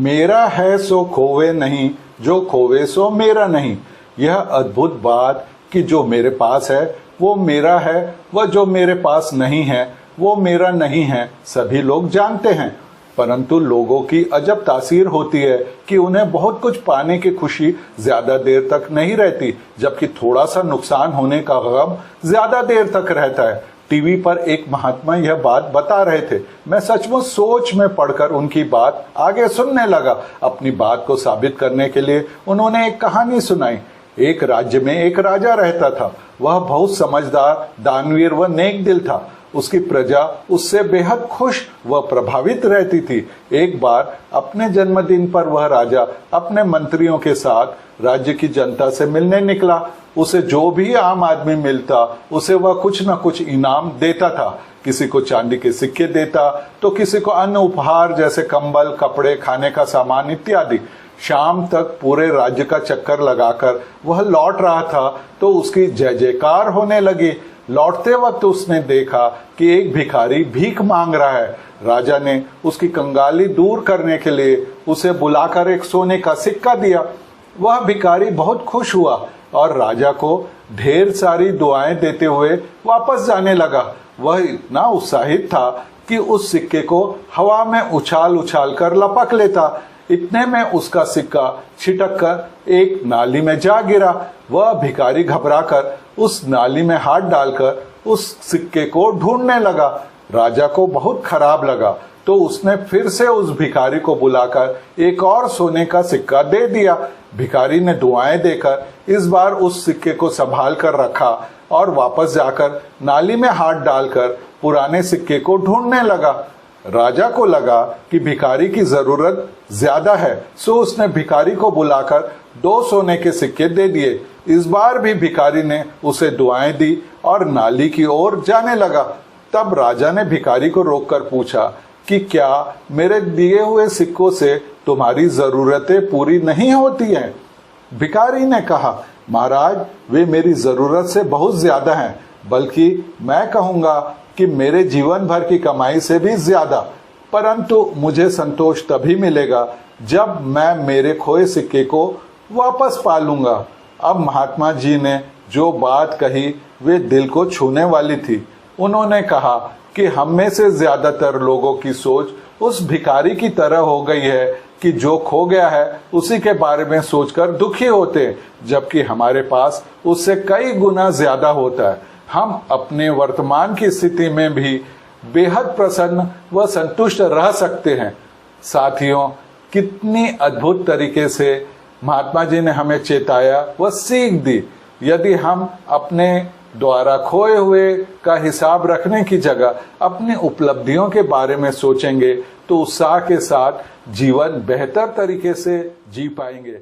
मेरा है सो खोवे नहीं, जो खोवे सो मेरा नहीं। यह अद्भुत बात कि जो मेरे पास है वो मेरा है, वह जो मेरे पास नहीं है वो मेरा नहीं है, सभी लोग जानते हैं। परंतु लोगों की अजब तासीर होती है कि उन्हें बहुत कुछ पाने की खुशी ज्यादा देर तक नहीं रहती, जबकि थोड़ा सा नुकसान होने का गम ज्यादा देर तक रहता है। टीवी पर एक महात्मा यह बात बता रहे थे। मैं सचमुच सोच में पड़कर उनकी बात आगे सुनने लगा। अपनी बात को साबित करने के लिए उन्होंने एक कहानी सुनाई। एक राज्य में एक राजा रहता था। वह बहुत समझदार, दानवीर व नेक दिल था। उसकी प्रजा उससे बेहद खुश व प्रभावित रहती थी। एक बार अपने जन्मदिन पर वह राजा अपने मंत्रियों के साथ राज्य की जनता से मिलने निकला। उसे जो भी आम आदमी मिलता उसे वह कुछ न कुछ इनाम देता था। किसी को चांदी के सिक्के देता तो किसी को अन्य उपहार जैसे कंबल, कपड़े, खाने का सामान इत्यादि। शाम तक पूरे राज्य का चक्कर लगाकर वह लौट रहा था तो उसकी जय जयकार होने लगी। लौटते वक्त उसने देखा कि एक भिखारी भीख मांग रहा है। राजा ने उसकी कंगाली दूर करने के लिए उसे बुलाकर एक सोने का सिक्का दिया। वह भिखारी बहुत खुश हुआ और राजा को ढेर सारी दुआएं देते हुए वापस जाने लगा। वह इतना उत्साहित था कि उस सिक्के को हवा में उछाल उछाल कर लपक लेता। इतने में उसका सिक्का छिटक कर एक नाली में जा गिरा। वह भिखारी घबराकर उस नाली में हाथ डालकर उस सिक्के को ढूंढने लगा। राजा को बहुत खराब लगा तो उसने फिर से उस भिखारी को बुलाकर एक और सोने का सिक्का दे दिया। भिखारी ने दुआएं देकर इस बार उस सिक्के को संभाल कर रखा और वापस जाकर नाली में हाथ डालकर पुराने सिक्के को ढूंढने लगा। राजा को लगा कि भिखारी की जरूरत ज्यादा है, सो उसने भिखारी को बुलाकर 2 सोने के सिक्के दे दिए। इस बार भी भिखारी ने उसे दुआएं दी और नाली की ओर जाने लगा। तब राजा ने भिखारी को रोककर पूछा कि क्या मेरे दिए हुए सिक्कों से तुम्हारी जरूरतें पूरी नहीं होती हैं? भिखारी ने कहा, महाराज, वे मेरी जरूरत से बहुत ज्यादा हैं, बल्कि मैं कहूंगा कि मेरे जीवन भर की कमाई से भी ज्यादा। परंतु मुझे संतोष तभी मिलेगा जब मैं मेरे खोए सिक्के को वापस पा लूंगा। अब महात्मा जी ने जो बात कही वे दिल को छूने वाली थी। उन्होंने कहा कि हम में से ज्यादातर लोगों की सोच उस भिखारी की तरह हो गई है कि जो खो गया है उसी के बारे में सोचकर दुखी होते, जबकि हमारे पास उससे कई गुना ज्यादा होता है। हम अपने वर्तमान की स्थिति में भी बेहद प्रसन्न व संतुष्ट रह सकते हैं। साथियों, कितनी अद्भुत तरीके से महात्मा जी ने हमें चेताया व सीख दी। यदि हम अपने द्वारा खोए हुए का हिसाब रखने की जगह अपनी उपलब्धियों के बारे में सोचेंगे तो उत्साह के साथ जीवन बेहतर तरीके से जी पाएंगे।